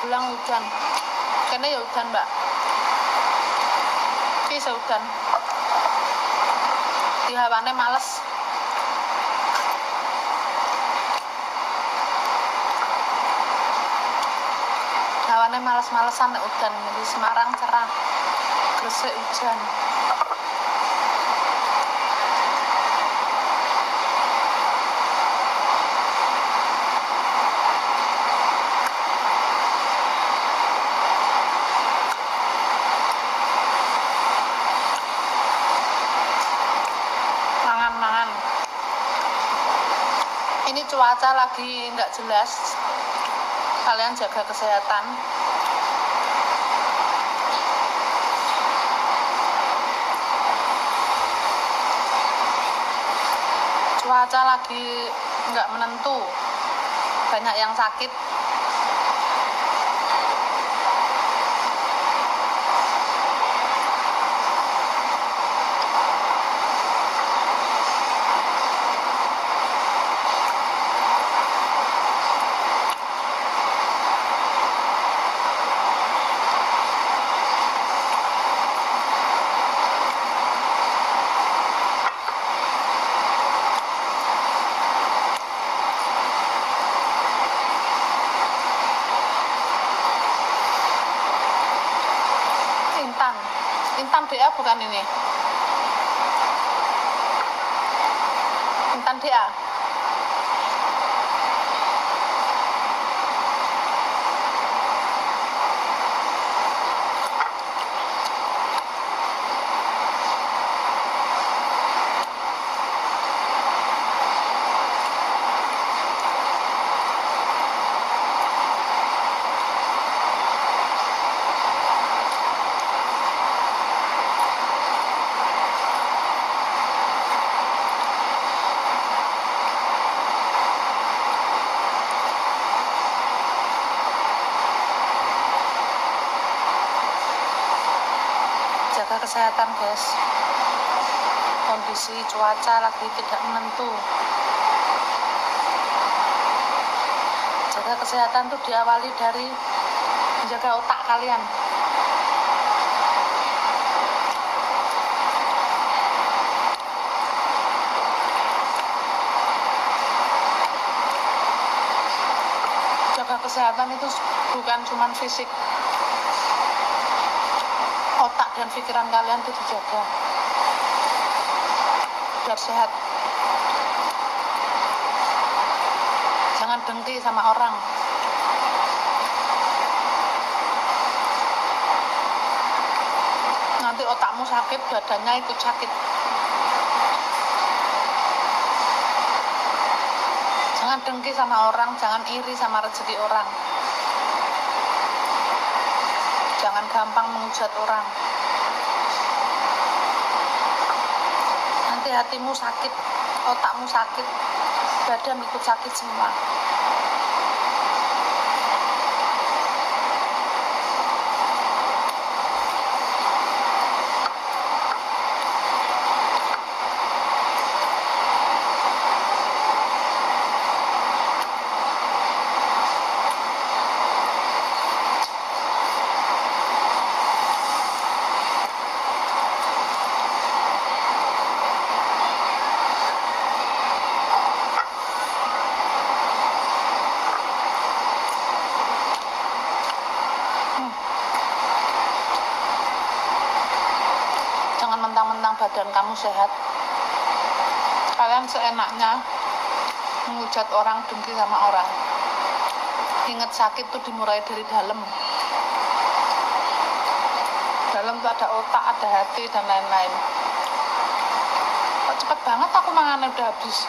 Magelang hujan. Kene ya hujan, Mbak. Iki hujan. Di hawane males. Hawane males-malesan nek udan. Di Semarang cerah. Gresik hujan. Mangan-mangan. Ini cuaca lagi nggak jelas. Kalian jaga kesehatan. Cuaca lagi nggak menentu, banyak yang sakit. Intan DA bukan ini. Intan DA. Jaga kesehatan, guys. Kondisi cuaca lagi tidak menentu. Jaga kesehatan tuh diawali dari menjaga otak kalian. Jaga kesehatan itu bukan cuma fisik. Otak dan pikiran kalian itu dijaga biar sehat. Jangan dengki sama orang. Nanti otakmu sakit, badannya ikut sakit. Jangan dengki sama orang, jangan iri sama rezeki orang. Jangan gampang menghujat orang. Nanti hatimu sakit, otakmu sakit, badan ikut sakit semua. Mentang-mentang badan kamu sehat, kalian seenaknya menghujat orang, dengki sama orang. Ingat, sakit tuh dimulai dari dalam. Dalam tuh ada otak, ada hati, dan lain-lain. Kok cepet banget aku mangannya udah habis.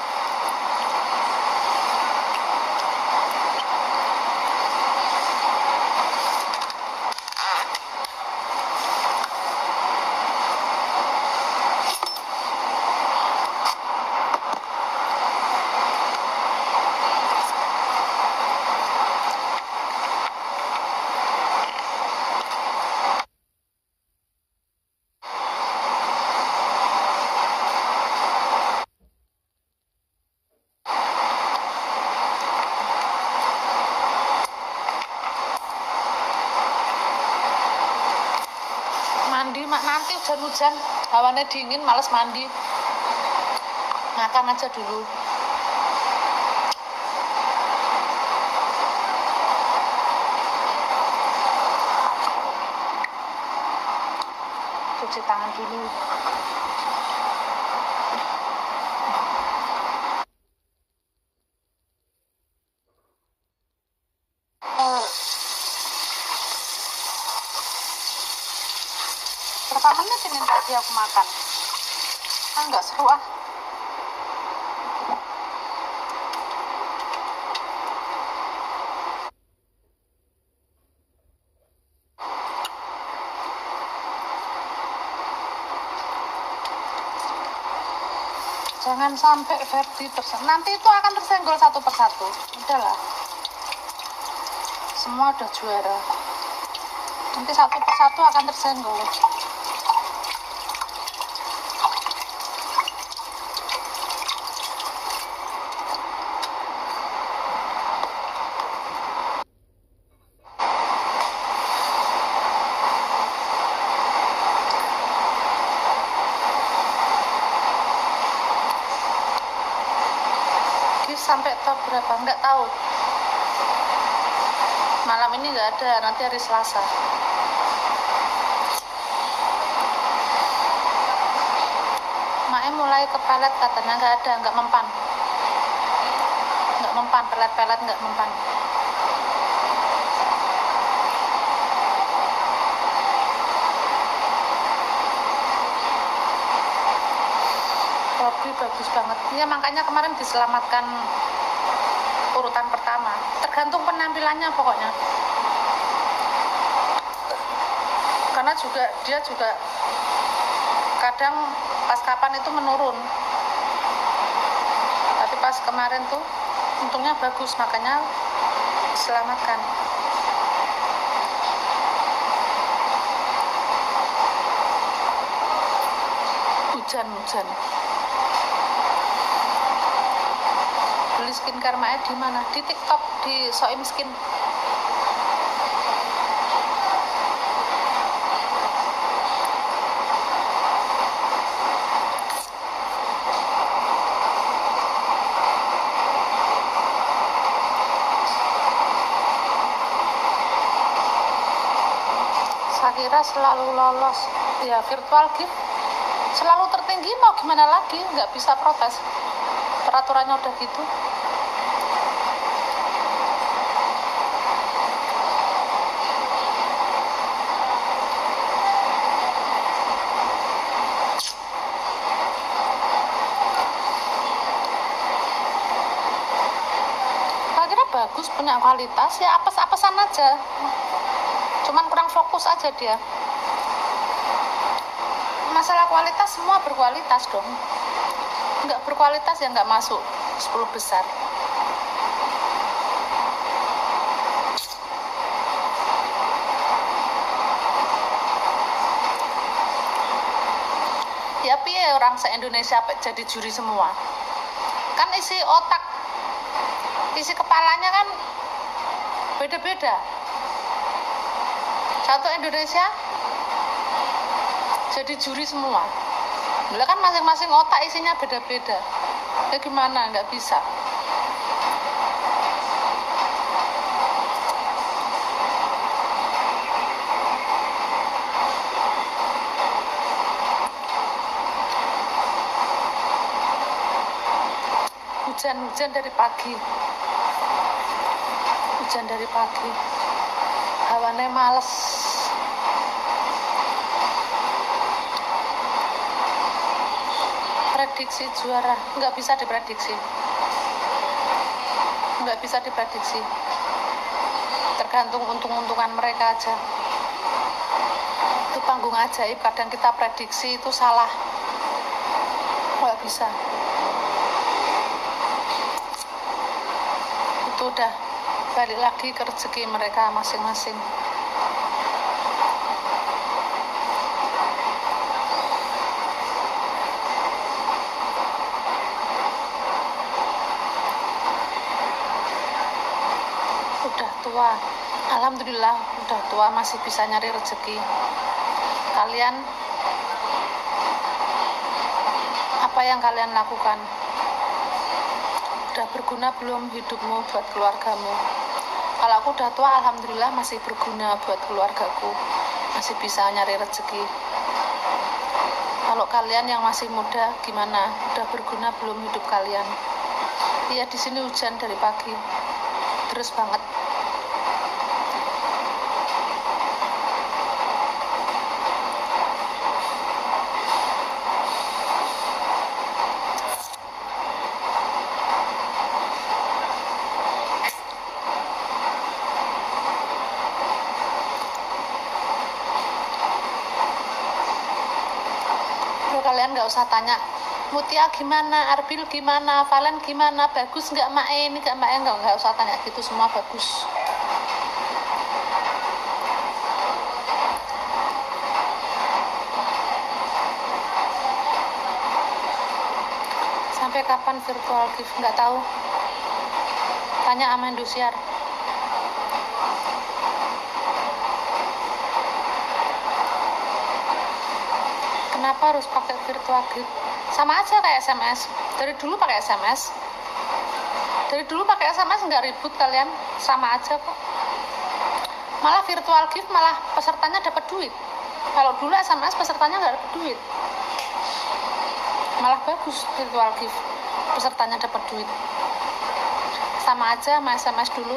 nanti hujan-hujan, hawannya dingin, males mandi, makan aja dulu. Cuci tangan dulu. Berapa menit ini tadi aku makan? Nggak seru ah. Jangan sampai Ferdi nanti itu akan tersenggol satu persatu. Udahlah, semua udah juara, nanti satu persatu akan tersenggol. Sampai top berapa nggak tahu, malam ini nggak ada, nanti hari Selasa. Mae mulai ke pelet katanya, nggak ada, nggak mempan, pelet-pelet nggak mempan. Robi bagus banget ya, makanya kemarin diselamatkan urutan pertama, tergantung penampilannya pokoknya, karena dia juga kadang pas kapan itu menurun, tapi pas kemarin tuh untungnya bagus, makanya diselamatkan. Hujan. Beli skincare Mae di mana? Di TikTok, di Soim Skin. Sakira selalu lolos ya, virtual gift selalu tertinggi, mau gimana lagi, nggak bisa protes, peraturannya udah gitu. Kira bagus, punya kualitas ya, apes-apesan aja, cuman kurang fokus aja dia. Masalah kualitas, semua berkualitas dong, nggak berkualitas ya nggak masuk 10 besar. Ya piye orang se-Indonesia jadi juri semua, kan isi otak, isi kepalanya kan beda-beda. Satu Indonesia jadi juri semua, lah kan masing-masing otak isinya beda-beda, ya gimana, nggak bisa. Hujan dari pagi, hawannya males. Prediksi juara nggak bisa diprediksi, tergantung untung-untungan mereka aja. Itu panggung ajaib, kadang kita prediksi itu salah, nggak bisa. Itu udah balik lagi ke rezeki mereka masing-masing. Udah tua, alhamdulillah udah tua masih bisa nyari rezeki. Kalian Apa yang kalian lakukan? Udah berguna belum hidupmu buat keluargamu? Kalau aku udah tua, alhamdulillah masih berguna buat keluargaku, masih bisa nyari rezeki. Kalau kalian yang masih muda gimana? Udah berguna belum hidup kalian? Iya, di sini hujan dari pagi, terus banget. Kalian nggak usah tanya Mutia gimana, Arbil gimana, Valen gimana, bagus nggak Mae, ini nggak Mae, nggak usah tanya gitu, semua bagus. Sampai kapan virtual gift? Nggak tahu, tanya sama Indosiar. Kenapa harus pakai virtual gift? Sama aja kayak SMS. Dari dulu pakai SMS. Dari dulu pakai SMS nggak ribut kalian, sama aja kok. Malah virtual gift malah pesertanya dapat duit. Kalau dulu SMS pesertanya nggak dapat duit. Malah bagus virtual gift, pesertanya dapat duit. Sama aja sama SMS dulu.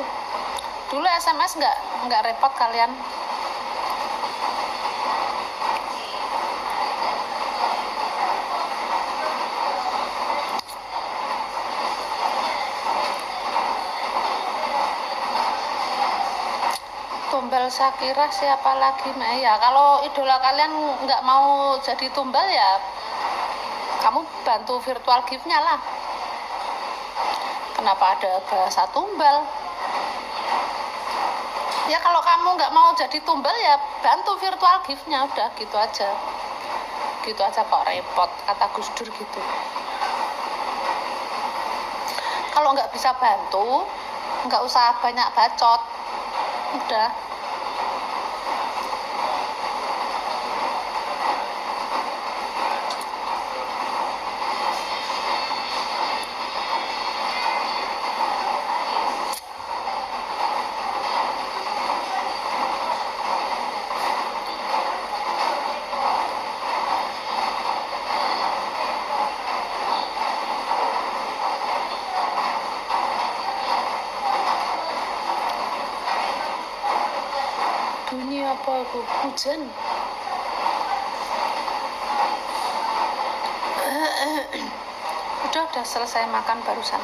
Dulu SMS nggak repot kalian. Tumbal Shakira siapa lagi ya? Kalau idola kalian nggak mau jadi tumbal ya kamu bantu virtual gift-nya lah. Kenapa ada bahasa tumbal? Ya kalau kamu nggak mau jadi tumbal ya bantu virtual gift-nya, udah gitu aja. Gitu aja kok repot, kata Gus Dur gitu. Kalau nggak bisa bantu nggak usah banyak bacot, udah. Bunyi apa itu? Hujan. Udah selesai makan barusan.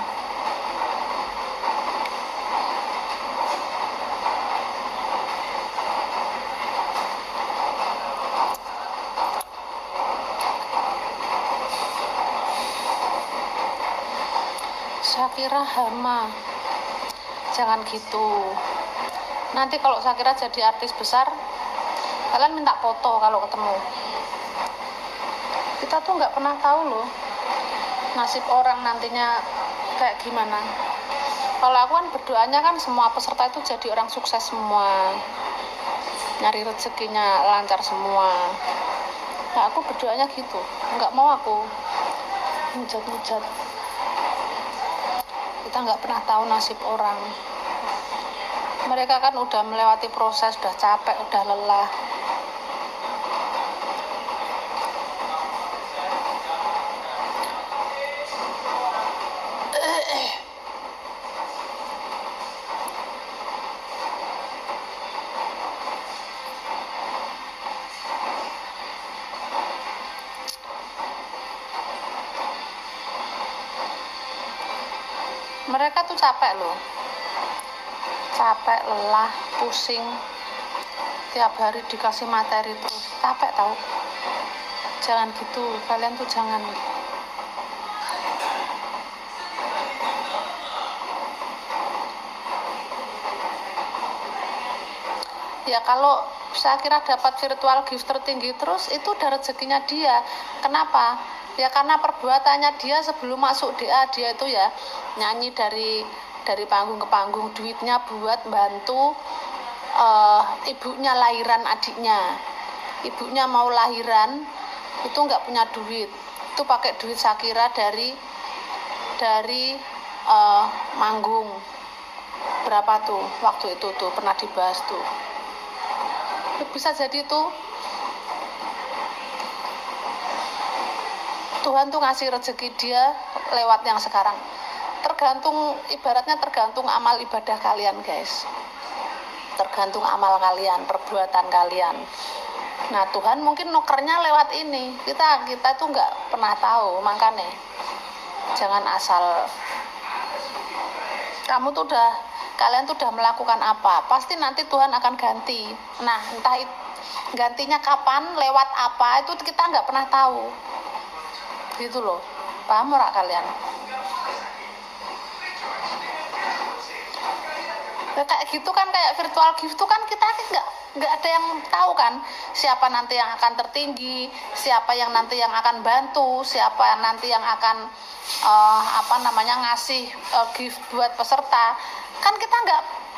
Shakira hama. Jangan gitu. Nanti kalau Shakira jadi artis besar, kalian minta foto kalau ketemu. Kita tuh nggak pernah tahu loh nasib orang nantinya kayak gimana. Kalau aku kan berdoanya kan semua peserta itu jadi orang sukses semua, nyari rezekinya lancar semua. Nah aku berdoanya gitu, nggak mau aku hujat-hujat. Kita nggak pernah tahu nasib orang. Mereka kan udah melewati proses, udah capek, udah lelah. Mereka tuh capek loh. Capek, lelah, pusing, tiap hari dikasih materi terus, capek tahu. Jangan gitu, kalian tuh jangan. Ya kalau Shakira dapat virtual gift tertinggi terus, itu udah rezekinya dia. Kenapa? Ya karena perbuatannya dia sebelum masuk DA, dia itu ya nyanyi dari panggung ke panggung, duitnya buat bantu ibunya lahiran adiknya. Ibunya mau lahiran itu nggak punya duit, Itu pakai duit Shakira dari manggung. Berapa tuh waktu itu tuh pernah dibahas tuh. Bisa jadi tuh Tuhan tuh ngasih rezeki dia lewat yang sekarang. Tergantung, ibaratnya tergantung amal ibadah kalian, guys. Tergantung amal kalian, perbuatan kalian. Nah, Tuhan mungkin nukernya lewat ini. Kita tuh nggak pernah tahu, makanya jangan asal kalian tuh udah melakukan apa, pasti nanti Tuhan akan ganti. Nah, entah gantinya kapan, lewat apa, itu kita nggak pernah tahu. Gitu loh, paham ora kalian? Ya, kayak gitu kan, kayak virtual gift tuh kan kita nggak ada yang tahu kan siapa nanti yang akan tertinggi, siapa yang nanti yang akan bantu, siapa nanti yang akan ngasih gift buat peserta. Kan kita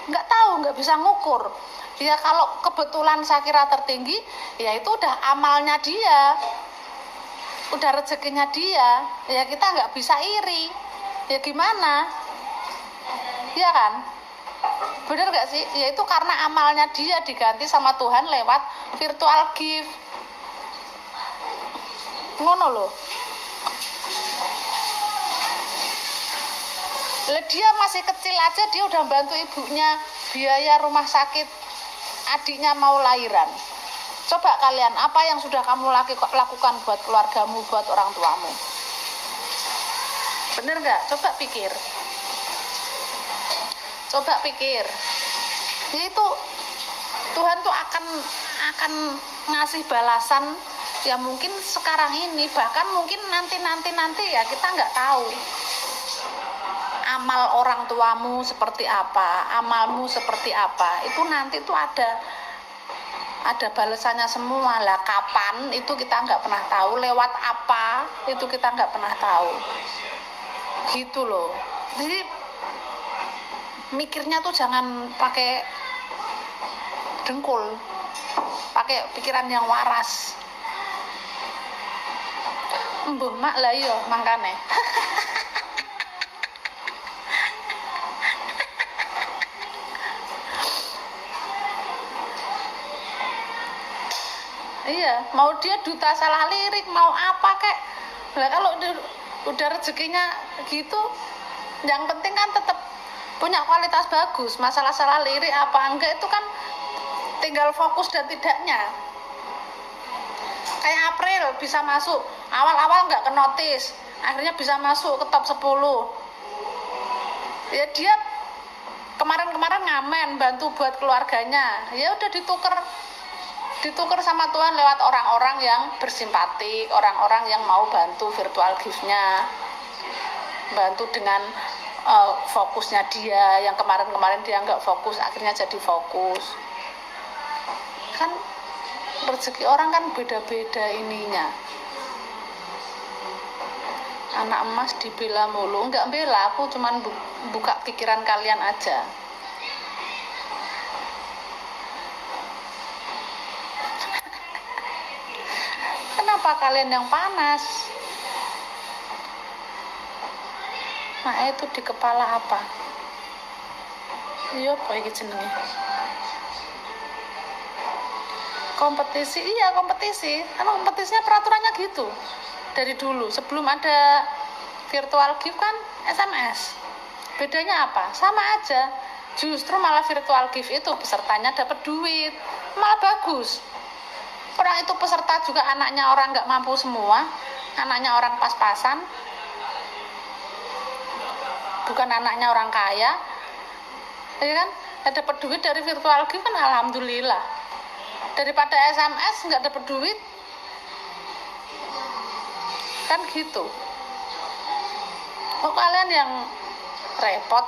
nggak tahu, nggak bisa ngukur. Ya kalau kebetulan Shakira tertinggi, ya itu udah amalnya dia, udah rezekinya dia. Ya kita nggak bisa iri. Ya gimana? Ya kan? Bener gak sih? Ya itu karena amalnya dia diganti sama Tuhan lewat virtual gift. Ngono loh. Dia masih kecil aja dia udah bantu ibunya biaya rumah sakit adiknya mau lahiran. Coba kalian, apa yang sudah kamu lakukan buat keluargamu, buat orang tuamu? Bener gak? Coba pikir. Itu Tuhan tuh akan ngasih balasan ya mungkin sekarang ini, bahkan mungkin nanti ya kita nggak tahu amal orang tuamu seperti apa, amalmu seperti apa. Itu nanti tuh ada balasannya semua lah. Kapan itu kita nggak pernah tahu, lewat apa itu kita nggak pernah tahu. Gitu loh. Jadi mikirnya tuh jangan pakai dengkul, pakai pikiran yang waras. Mbuh mak lah yo mangkane. Iya, mau dia duta salah lirik, mau apa kek. Lah kalau udah rezekinya gitu, yang penting kan tetap punya kualitas bagus. Masalah salah lirik apa enggak itu kan tinggal fokus dan tidaknya. Kayak April bisa masuk, awal-awal nggak ke notice, akhirnya bisa masuk ke top 10. Ya dia kemarin ngamen bantu buat keluarganya, ya udah ditukar sama Tuhan lewat orang-orang yang bersimpatik, orang-orang yang mau bantu virtual gift-nya, bantu dengan fokusnya dia. Yang kemarin dia nggak fokus, akhirnya jadi fokus. Kan rezeki orang kan beda-beda ininya. Anak emas dibela mulu, nggak bela, aku cuman buka pikiran kalian aja. Kenapa kalian yang panas? Nah itu di kepala apa? Iya apa ini jenenge? Kompetisi, iya kompetisi. Karena kompetisinya peraturannya gitu. Dari dulu, sebelum ada virtual gift kan SMS. Bedanya apa? Sama aja. Justru malah virtual gift itu pesertanya dapat duit. Malah bagus. Orang itu peserta juga anaknya orang nggak mampu semua. Anaknya orang pas-pasan. Bukan anaknya orang kaya, ya kan? Dapat duit dari virtual gift kan alhamdulillah. Daripada SMS nggak dapat duit, kan gitu. Kok kalian yang repot?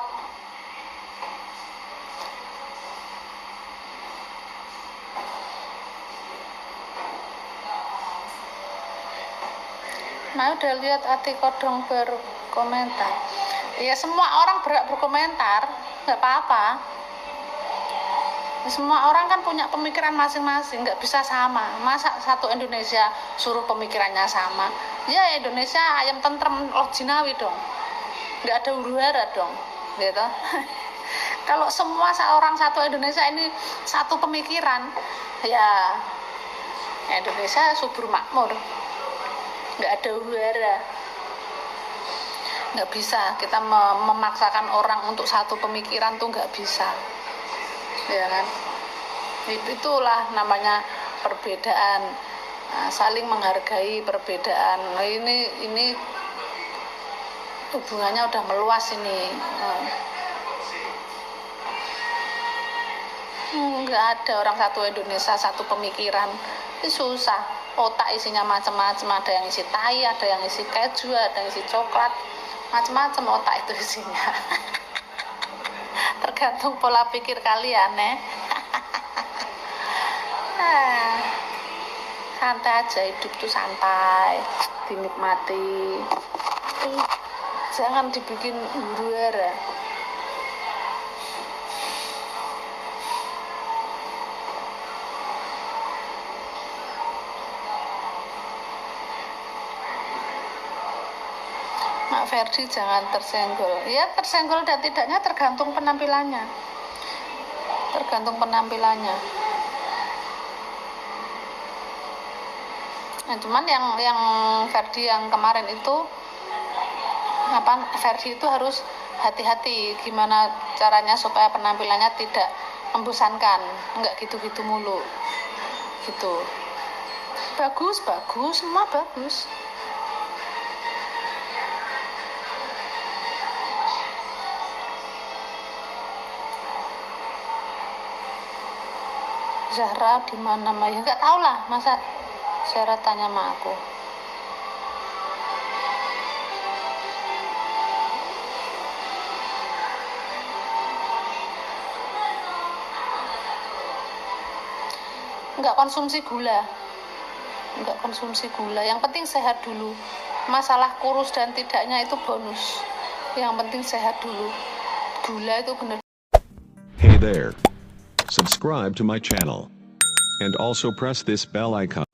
Nah udah lihat Ati Kodong berkomentar. Ya semua orang berhak berkomentar, nggak apa-apa. Semua orang kan punya pemikiran masing-masing, nggak bisa sama. Masa satu Indonesia suruh pemikirannya sama? Ya Indonesia ayam tentrem loh jinawi dong, nggak ada huru hara dong, gitu. Kalau semua orang satu Indonesia ini satu pemikiran, ya Indonesia subur makmur, nggak ada huru hara. Nggak bisa kita memaksakan orang untuk satu pemikiran tuh nggak bisa, ya kan? Itulah namanya perbedaan. Nah, saling menghargai perbedaan. Nah, ini hubungannya udah meluas ini. Nggak ada orang satu Indonesia satu pemikiran, ini susah. Otak isinya macam-macam, ada yang isi tai, ada yang isi keju, ada yang isi coklat, macam-macam otak itu isinya. Tergantung pola pikir kalian ya. Santai aja, hidup tuh santai, dinikmati, jangan dibikin huru hara. Mak Ferdi jangan tersenggol. Ya tersenggol dan tidaknya tergantung penampilannya. Nah, cuman yang Ferdi yang kemarin itu Ferdi itu harus hati-hati gimana caranya supaya penampilannya tidak membosankan, enggak gitu-gitu mulu gitu. Bagus semua bagus. Zahra di mana Maya? Enggak tahu lah, masa Zahra tanya sama aku. Enggak konsumsi gula, yang penting sehat dulu. Masalah kurus dan tidaknya itu bonus, yang penting sehat dulu. Gula itu bener. Hey there, subscribe to my channel and also press this bell icon.